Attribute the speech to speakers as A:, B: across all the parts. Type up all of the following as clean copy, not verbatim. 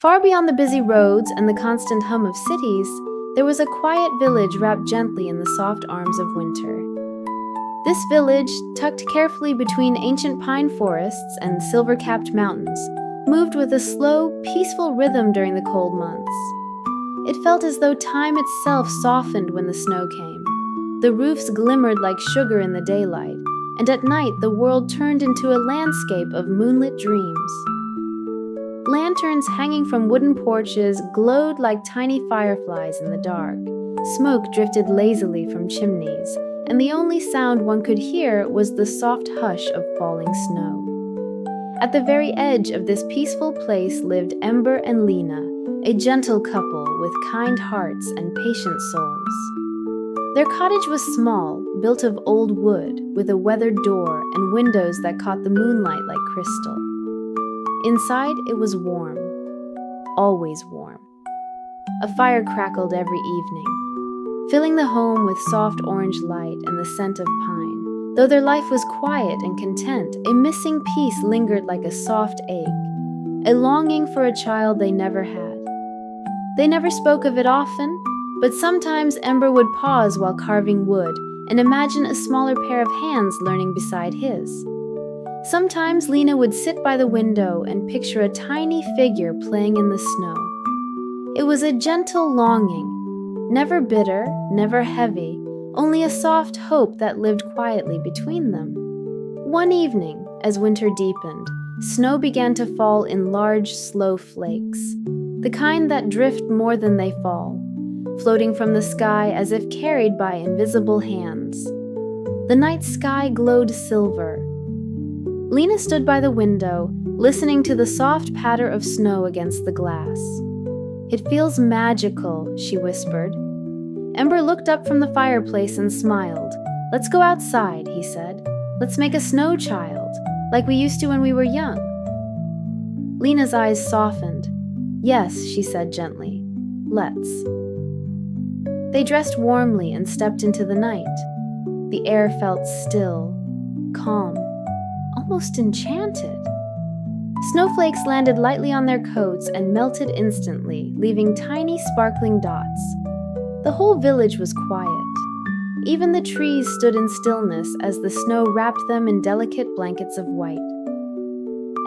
A: Far beyond the busy roads and the constant hum of cities, there was a quiet village wrapped gently in the soft arms of winter. This village, tucked carefully between ancient pine forests and silver-capped mountains, moved with a slow, peaceful rhythm during the cold months. It felt as though time itself softened when the snow came. The roofs glimmered like sugar in the daylight, and at night the world turned into a landscape of moonlit dreams. Lanterns hanging from wooden porches glowed like tiny fireflies in the dark. Smoke drifted lazily from chimneys, and the only sound one could hear was the soft hush of falling snow. At the very edge of this peaceful place lived Ember and Lena, a gentle couple with kind hearts and patient souls. Their cottage was small, built of old wood, with a weathered door and windows that caught the moonlight like crystal. Inside, it was warm, always warm. A fire crackled every evening, filling the home with soft orange light and the scent of pine. Though their life was quiet and content, a missing piece lingered like a soft ache, a longing for a child they never had. They never spoke of it often, but sometimes Ember would pause while carving wood and imagine a smaller pair of hands learning beside his. Sometimes Lena would sit by the window and picture a tiny figure playing in the snow. It was a gentle longing, never bitter, never heavy, only a soft hope that lived quietly between them. One evening, as winter deepened, snow began to fall in large, slow flakes, the kind that drift more than they fall, floating from the sky as if carried by invisible hands. The night sky glowed silver. Lena stood by the window, listening to the soft patter of snow against the glass. "It feels magical," she whispered. Ember looked up from the fireplace and smiled. "Let's go outside," he said. "Let's make a snow child, like we used to when we were young." Lena's eyes softened. "Yes," she said gently. "Let's." They dressed warmly and stepped into the night. The air felt still, calm, almost enchanted. Snowflakes landed lightly on their coats and melted instantly, leaving tiny sparkling dots. The whole village was quiet. Even the trees stood in stillness as the snow wrapped them in delicate blankets of white.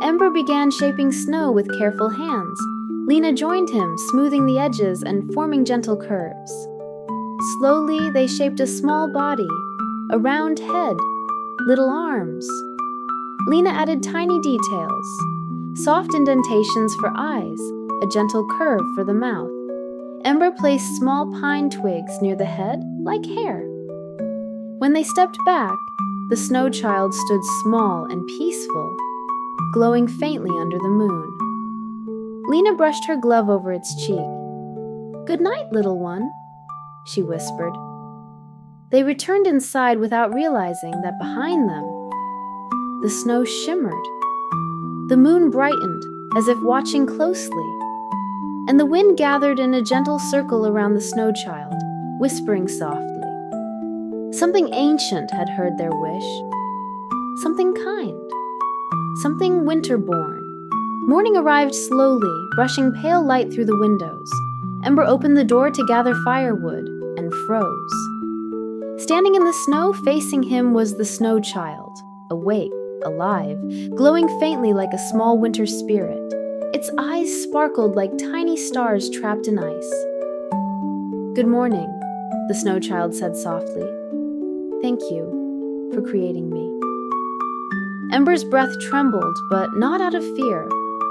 A: Ember began shaping snow with careful hands. Lena joined him, smoothing the edges and forming gentle curves. Slowly, they shaped a small body, a round head, little arms. Lena added tiny details, soft indentations for eyes, a gentle curve for the mouth. Ember placed small pine twigs near the head, like hair. When they stepped back, the snow child stood small and peaceful, glowing faintly under the moon. Lena brushed her glove over its cheek. "Good night, little one," she whispered. They returned inside without realizing that behind them, the snow shimmered. The moon brightened, as if watching closely, and the wind gathered in a gentle circle around the snow child, whispering softly. Something ancient had heard their wish, something kind, something winter-born. Morning arrived slowly, brushing pale light through the windows. Ember opened the door to gather firewood and froze. Standing in the snow facing him was the snow child, awake, alive, glowing faintly like a small winter spirit. Its eyes sparkled like tiny stars trapped in ice. "Good morning," the snow child said softly. "Thank you for creating me." Ember's breath trembled, but not out of fear,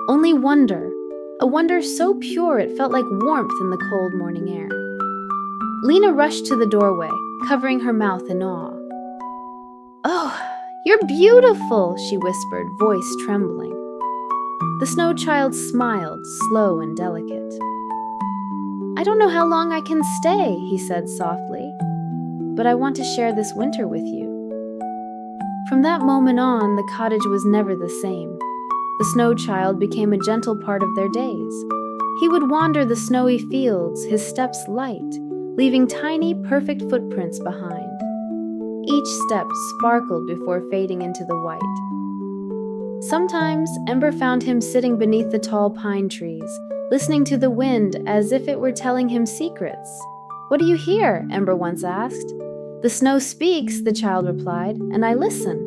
A: only wonder, a wonder so pure it felt like warmth in the cold morning air. Lena rushed to the doorway, covering her mouth in awe. "Oh, you're beautiful," she whispered, voice trembling. The snow child smiled, slow and delicate. "I don't know how long I can stay," he said softly, "but I want to share this winter with you." From that moment on, the cottage was never the same. The snow child became a gentle part of their days. He would wander the snowy fields, his steps light, leaving tiny, perfect footprints behind. Each step sparkled before fading into the white. Sometimes, Ember found him sitting beneath the tall pine trees, listening to the wind as if it were telling him secrets. "What do you hear?" Ember once asked. "The snow speaks," the child replied, "and I listen.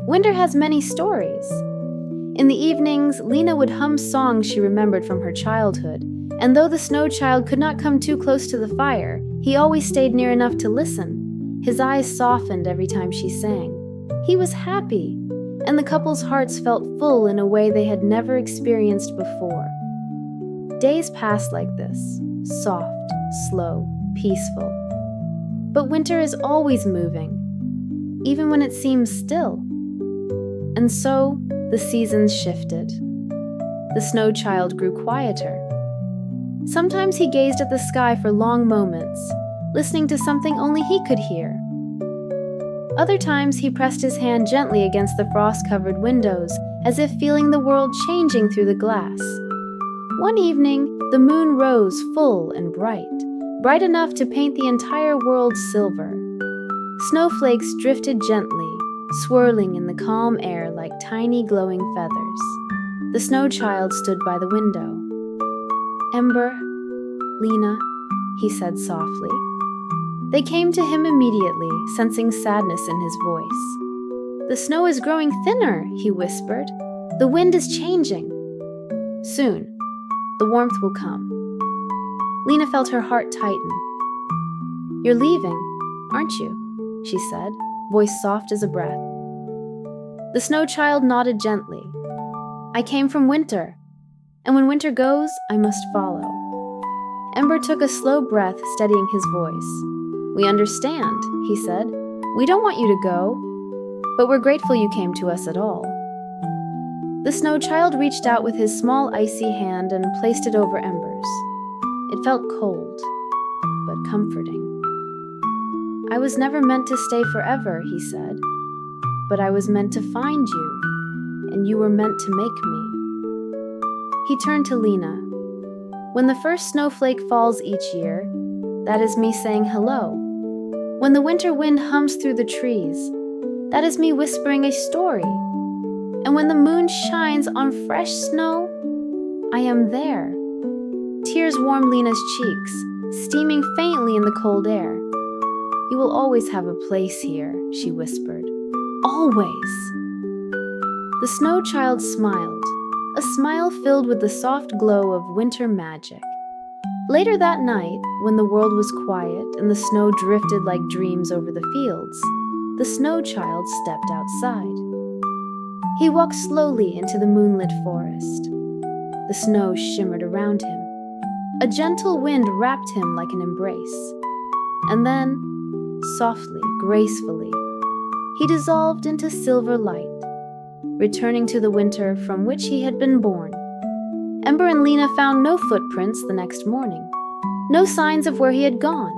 A: Winter has many stories." In the evenings, Lena would hum songs she remembered from her childhood, and though the snow child could not come too close to the fire, he always stayed near enough to listen. His eyes softened every time she sang. He was happy, and the couple's hearts felt full in a way they had never experienced before. Days passed like this, soft, slow, peaceful. But winter is always moving, even when it seems still. And so, the seasons shifted. The snow child grew quieter. Sometimes he gazed at the sky for long moments, listening to something only he could hear. Other times he pressed his hand gently against the frost-covered windows, as if feeling the world changing through the glass. One evening, the moon rose full and bright enough to paint the entire world silver. Snowflakes drifted gently, swirling in the calm air like tiny glowing feathers. The snow child stood by the window. "Ember, Lena," he said softly. They came to him immediately, sensing sadness in his voice. "The snow is growing thinner," he whispered. "The wind is changing. Soon, the warmth will come." Lena felt her heart tighten. "You're leaving, aren't you?" she said, voice soft as a breath. The snow child nodded gently. "I came from winter, and when winter goes, I must follow." Ember took a slow breath, steadying his voice. "We understand," he said. "We don't want you to go, but we're grateful you came to us at all." The snow child reached out with his small icy hand and placed it over Ember's. It felt cold, but comforting. "I was never meant to stay forever," he said, "but I was meant to find you, and you were meant to make me." He turned to Lena. "When the first snowflake falls each year, that is me saying hello. When the winter wind hums through the trees, that is me whispering a story. And when the moon shines on fresh snow, I am there." Tears warmed Lena's cheeks, steaming faintly in the cold air. "You will always have a place here," she whispered. "Always." The snow child smiled, a smile filled with the soft glow of winter magic. Later that night, when the world was quiet and the snow drifted like dreams over the fields, the snow child stepped outside. He walked slowly into the moonlit forest. The snow shimmered around him. A gentle wind wrapped him like an embrace. And then, softly, gracefully, he dissolved into silver light, returning to the winter from which he had been born. Ember and Lena found no footprints the next morning, no signs of where he had gone.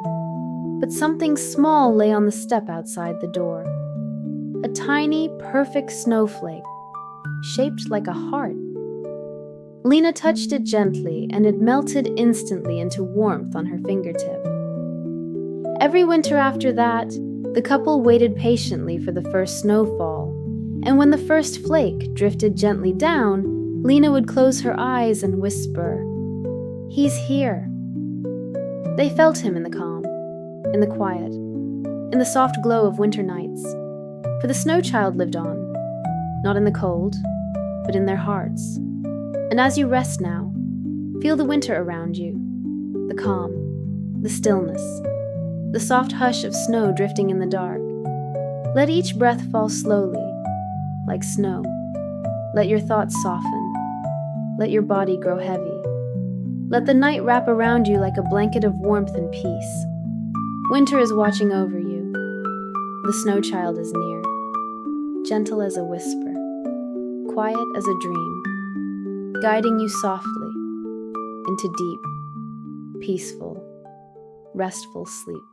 A: But something small lay on the step outside the door. A tiny, perfect snowflake, shaped like a heart. Lena touched it gently, and it melted instantly into warmth on her fingertip. Every winter after that, the couple waited patiently for the first snowfall, and when the first flake drifted gently down, Lena would close her eyes and whisper, "He's here." They felt him in the calm, in the quiet, in the soft glow of winter nights, for the snow child lived on, not in the cold, but in their hearts. And as you rest now, feel the winter around you, the calm, the stillness, the soft hush of snow drifting in the dark. Let each breath fall slowly, like snow. Let your thoughts soften. Let your body grow heavy. Let the night wrap around you like a blanket of warmth and peace. Winter is watching over you. The snow child is near, gentle as a whisper, quiet as a dream, guiding you softly into deep, peaceful, restful sleep.